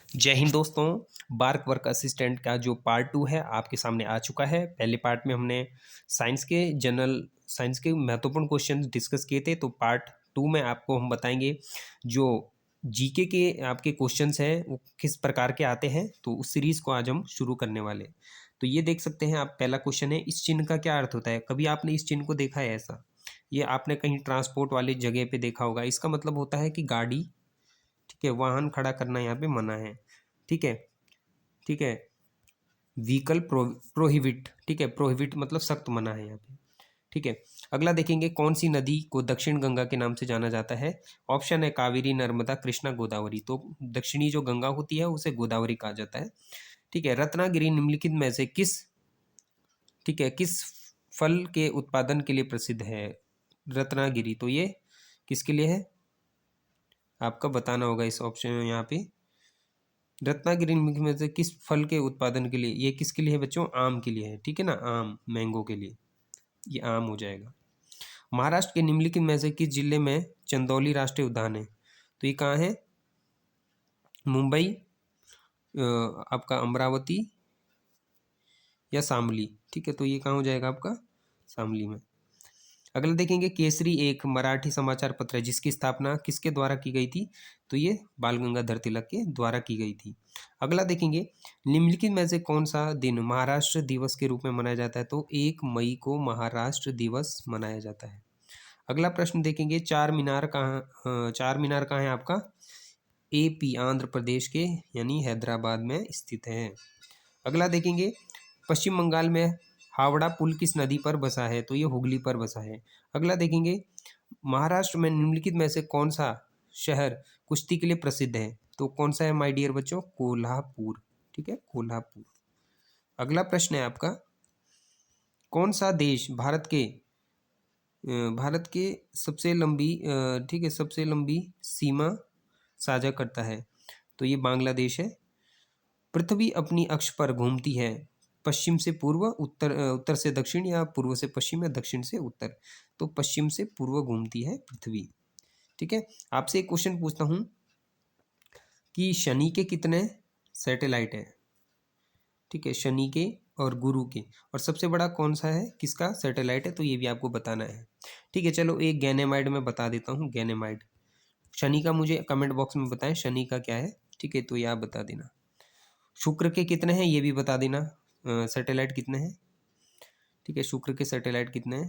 जय हिंद दोस्तों। Bark work assistant का जो पार्ट 2 है आपके सामने आ चुका है। पहले पार्ट में हमने साइंस के महत्वपूर्ण क्वेश्चन डिस्कस किए थे, तो पार्ट 2 में आपको हम बताएंगे जो जीके के आपके क्वेश्चंस हैं वो किस प्रकार के आते हैं। तो उस सीरीज को आज हम शुरू करने वाले हैं। तो ये देख सकते हैं आप, पहला क्वेश्चन है, इस चिन्ह का क्या अर्थ होता है? कभी आपने इस चिन्ह को देखा है ऐसा? ये आपने कहीं ट्रांसपोर्ट वाली जगह पे देखा होगा। इसका मतलब होता है कि गाड़ी, ठीक है, वाहन खड़ा करना यहाँ पे मना है। ठीक है, ठीक है, व्हीकल प्रोहिबिट, ठीक है, प्रोहिबिट मतलब सख्त मना है यहाँ पे। ठीक है, अगला देखेंगे, कौन सी नदी को दक्षिण गंगा के नाम से जाना जाता है? ऑप्शन है कावेरी, नर्मदा, कृष्णा, गोदावरी। तो दक्षिणी जो गंगा होती है उसे गोदावरी कहा जाता है। ठीक है, रत्नागिरी निम्नलिखित में से किस, ठीक है, किस फल के उत्पादन के लिए प्रसिद्ध है? रत्नागिरी, तो ये किसके लिए है आपका बताना होगा इस ऑप्शन में यहाँ पे। रत्नागिरी में से किस फल के उत्पादन के लिए? ये किसके लिए है बच्चों? आम के लिए है, ठीक है ना, आम, मैंगो के लिए ये आम हो जाएगा। महाराष्ट्र के निम्नलिखित में से किस जिले में चंदौली राष्ट्रीय उद्यान है? तो ये कहाँ है? मुंबई, आपका अमरावती या शामली। ठीक है, तो ये कहाँ हो जाएगा आपका? शामली में। अगला देखेंगे, केसरी एक मराठी समाचार पत्र है जिसकी स्थापना किसके द्वारा की गई थी? तो ये बाल गंगाधर तिलक के द्वारा की गई थी। अगला देखेंगे, निम्नलिखित में से कौन सा दिन महाराष्ट्र दिवस के रूप में मनाया जाता है? तो 1 मई को महाराष्ट्र दिवस मनाया जाता है। अगला प्रश्न देखेंगे, चार मीनार कहाँ है आपका? एपी, आंध्र प्रदेश के यानी हैदराबाद में स्थित है। अगला देखेंगे, पश्चिम बंगाल में हावड़ा पुल किस नदी पर बसा है? तो ये हुगली पर बसा है। अगला देखेंगे, महाराष्ट्र में निम्नलिखित में से कौन सा शहर कुश्ती के लिए प्रसिद्ध है? तो कौन सा है माय डियर बच्चों? कोल्हापुर। ठीक है, कोल्हापुर। अगला प्रश्न है आपका, कौन सा देश भारत के सबसे लंबी, ठीक है, सबसे लंबी सीमा साझा करता है? तो ये बांग्लादेश है। पृथ्वी अपनी अक्ष पर घूमती है पश्चिम से पूर्व, उत्तर से दक्षिण, या पूर्व से पश्चिम, या दक्षिण से उत्तर? तो पश्चिम से पूर्व घूमती है पृथ्वी। ठीक है, आपसे एक क्वेश्चन पूछता हूं कि शनि के कितने सैटेलाइट है? ठीक है, शनि के और गुरु के, और सबसे बड़ा कौन सा है, किसका सैटेलाइट है? तो ये भी आपको बताना है। ठीक है, चलो एक गैनेमाइड में बता देता हूँ। गैनेमाइड, शनि का मुझे कमेंट बॉक्स में बताएं शनि का क्या है। ठीक है, तो ये आप बता देना। शुक्र के कितने हैं ये भी बता देना, सैटेलाइट कितने हैं। ठीक है, शुक्र के सैटेलाइट कितने हैं।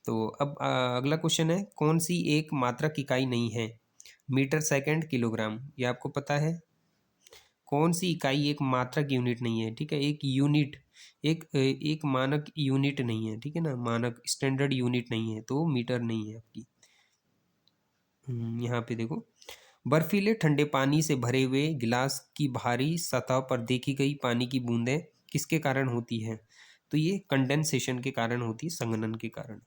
तो अब अगला क्वेश्चन है, कौन सी एक मात्रक इकाई नहीं है? मीटर, सेकंड, किलोग्राम, ये आपको पता है। कौन सी इकाई एक मात्रक यूनिट नहीं है? ठीक है, एक यूनिट, एक मानक यूनिट नहीं है, ठीक है ना, मानक स्टैंडर्ड यूनिट नहीं है, तो मीटर नहीं है आपकी। यहाँ पे देखो, बर्फीले ठंडे पानी से भरे हुए गिलास की भारी सतह पर देखी गई पानी की बूंदें किसके कारण होती हैं? तो ये कंडेंसेशन के कारण होती है, संघनन के कारण।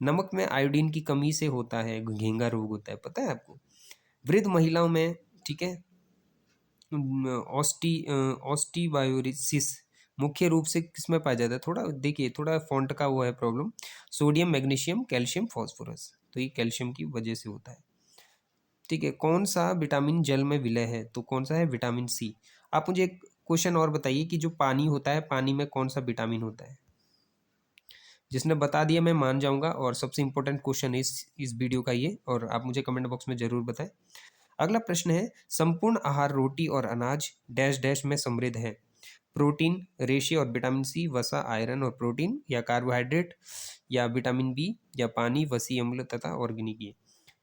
नमक में आयोडीन की कमी से होता है घेंगा रोग, होता है, पता है आपको? वृद्ध महिलाओं में, ठीक है, ऑस्टिबायोसिस मुख्य रूप से किस में पाया जाता है? थोड़ा देखिए, थोड़ा फॉन्ट का वो है problem. Sodium, magnesium, calcium, phosphorus, तो ये कैल्शियम की वजह से होता है। ठीक है, कौन सा विटामिन जल में विलय है? तो कौन सा है? Vitamin C. आप मुझे एक क्वेश्चन और बताइए कि जो पानी होता है, पानी में कौन सा विटामिन होता है? जिसने बता दिया मैं मान जाऊंगा, और सबसे इंपॉर्टेंट क्वेश्चन इस वीडियो का ये, और आप मुझे कमेंट बॉक्स में जरूर बताएं। अगला प्रश्न है, संपूर्ण आहार रोटी और अनाज डैश डैश में समृद्ध है? प्रोटीन, रेशे और विटामिन सी, वसा, आयरन और प्रोटीन, या कार्बोहाइड्रेट, या विटामिन बी, या पानी, वसी अम्ल तथा ऑर्गेनिक ये?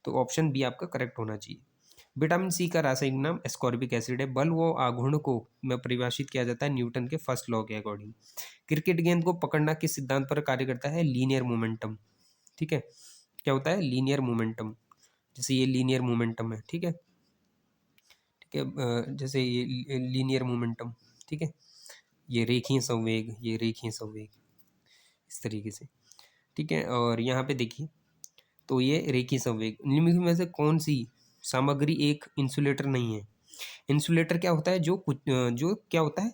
तो ऑप्शन बी आपका करेक्ट होना चाहिए। विटामिन सी का रासायनिक नाम एस्कॉर्बिक एसिड है। बल व आघूर्ण को में परिभाषित किया जाता है न्यूटन के फर्स्ट लॉ के अकॉर्डिंग। क्रिकेट गेंद को पकड़ना किस सिद्धांत पर कार्य करता है? Linear momentum. ठीक है, क्या होता है? Linear momentum. जैसे ये लीनियर मोमेंटम है, ठीक है, ठीक है, जैसे ये लीनियर मोमेंटम, ठीक है, ये रेखीय संवेग, ये रेखीय संवेग, इस तरीके से। ठीक है, और यहाँ पे देखिए, तो ये रेखीय संवेग। निम्नलिखित में से कौन सी सामग्री एक इंसुलेटर नहीं है? इंसुलेटर क्या होता है? जो क्या होता है?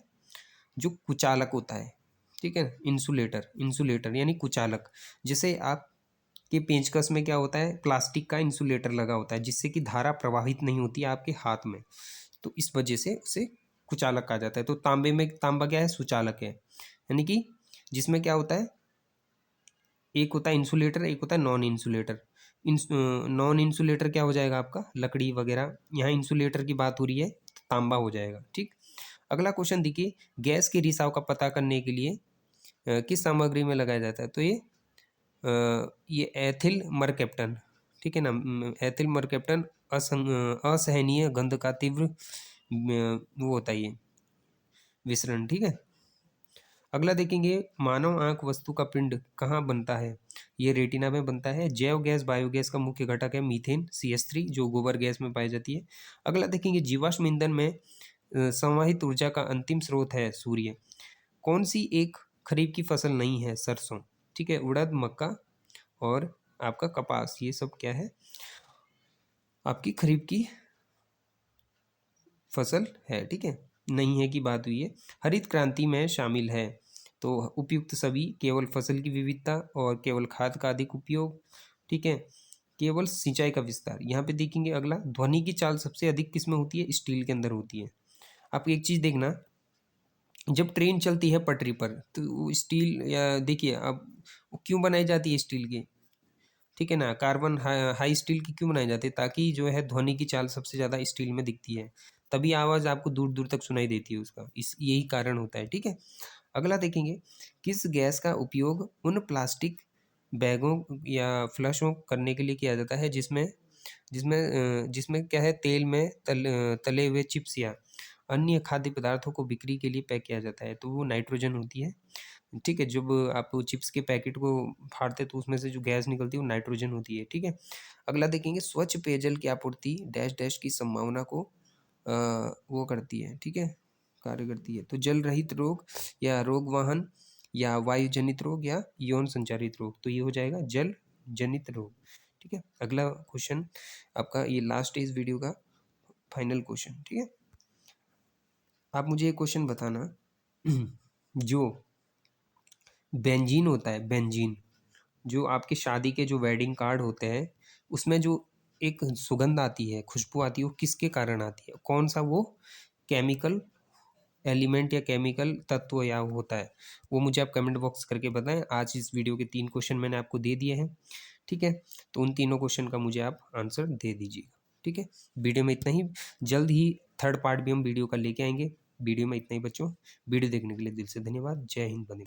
जो कुचालक होता है। ठीक है, इंसुलेटर, इंसुलेटर यानी कुचालक। जैसे आप के पेंचकस में क्या होता है, प्लास्टिक का इंसुलेटर लगा होता है जिससे कि धारा प्रवाहित नहीं होती है आपके हाथ में, तो इस वजह से उसे कुचालक कहा जाता है। तो तांबे में, तांबा क्या है, सुचालक है, यानी कि जिसमें क्या होता है, एक होता है इंसुलेटर, एक होता है नॉन इंसुलेटर। नॉन इंसुलेटर क्या हो जाएगा आपका, लकड़ी वगैरह, यहाँ इंसुलेटर की बात हो रही है तो तांबा हो जाएगा। ठीक, अगला क्वेश्चन देखिए, गैस के रिसाव का पता करने के लिए किस सामग्री में लगाया जाता है, तो ये एथिल मरकैप्टन, ठीक है ना, एथिल मरकैप्टन असहनीय गंध का तीव्र वो होता है ये विसरण। ठीक है, अगला देखेंगे, मानव आंख वस्तु का पिंड कहाँ बनता है, ये रेटिना में बनता है। जैव गैस बायोगैस का मुख्य घटक है मीथेन CH3 जो गोबर गैस में पाई जाती है। अगला देखेंगे, जीवाश्म ईंधन में संवाहित ऊर्जा का अंतिम स्रोत है सूर्य। कौन सी एक खरीफ की फसल नहीं है, सरसों। ठीक है, उड़द, मक्का और आपका कपास, ये सब क्या है, आपकी खरीफ की फसल है। ठीक है, नहीं है की बात हुई है। हरित क्रांति में शामिल है, तो उपयुक्त सभी, केवल फसल की विविधता और केवल खाद का अधिक उपयोग। ठीक है, केवल सिंचाई का विस्तार। यहाँ पे देखेंगे अगला, ध्वनि की चाल सबसे अधिक किस में होती है, स्टील के अंदर होती है। आप एक चीज़ देखना, जब ट्रेन चलती है पटरी पर तो वो स्टील, या देखिए अब वो क्यों बनाई जाती है स्टील की, ठीक है ना, कार्बन हाई स्टील की क्यों बनाई जाती है, ताकि जो है ध्वनि की चाल सबसे ज़्यादा स्टील में दिखती है, तभी आवाज़ आपको दूर दूर तक सुनाई देती है उसका, इस यही कारण होता है। ठीक है, अगला देखेंगे, किस गैस का उपयोग उन प्लास्टिक बैगों या फ्लशों करने के लिए किया जाता है जिसमें जिसमें क्या है, तेल में तले हुए चिप्स या अन्य खाद्य पदार्थों को बिक्री के लिए पैक किया जाता है, तो वो नाइट्रोजन होती है। ठीक है, जब आप चिप्स के पैकेट को फाड़ते तो उसमें से जो गैस निकलती है वो नाइट्रोजन होती है। ठीक है, अगला देखेंगे, स्वच्छ पेयजल की आपूर्ति डैश डैश की संभावना को वो करती है। ठीक है, कार्य करती है, तो जल रहित रोग या रोग वाहन या वायु जनित रोग या यौन संचारित रोग, तो ये हो जाएगा जल जनित रोग। ठीक है, अगला क्वेश्चन आपका, ये लास्ट है इस वीडियो का, फाइनल क्वेश्चन। ठीक है, आप मुझे एक क्वेश्चन बताना, जो बेंजीन होता है, बेंजीन जो आपके शादी के जो वेडिंग कार्ड होते हैं उसमें जो एक सुगंध आती है, खुशबू आती है, वो किसके कारण आती है, कौन सा वो केमिकल एलिमेंट या केमिकल तत्व या होता है, वो मुझे आप कमेंट बॉक्स करके बताएं। आज इस वीडियो के 3 क्वेश्चन मैंने आपको दे दिए हैं। ठीक है, तो उन तीनों क्वेश्चन का मुझे आप आंसर दे दीजिएगा। ठीक है, वीडियो में इतना ही, जल्द ही थर्ड पार्ट भी हम वीडियो का लेके आएंगे। वीडियो में इतना ही बच्चों, वीडियो देखने के लिए दिल से धन्यवाद। जय हिंद, बंदे।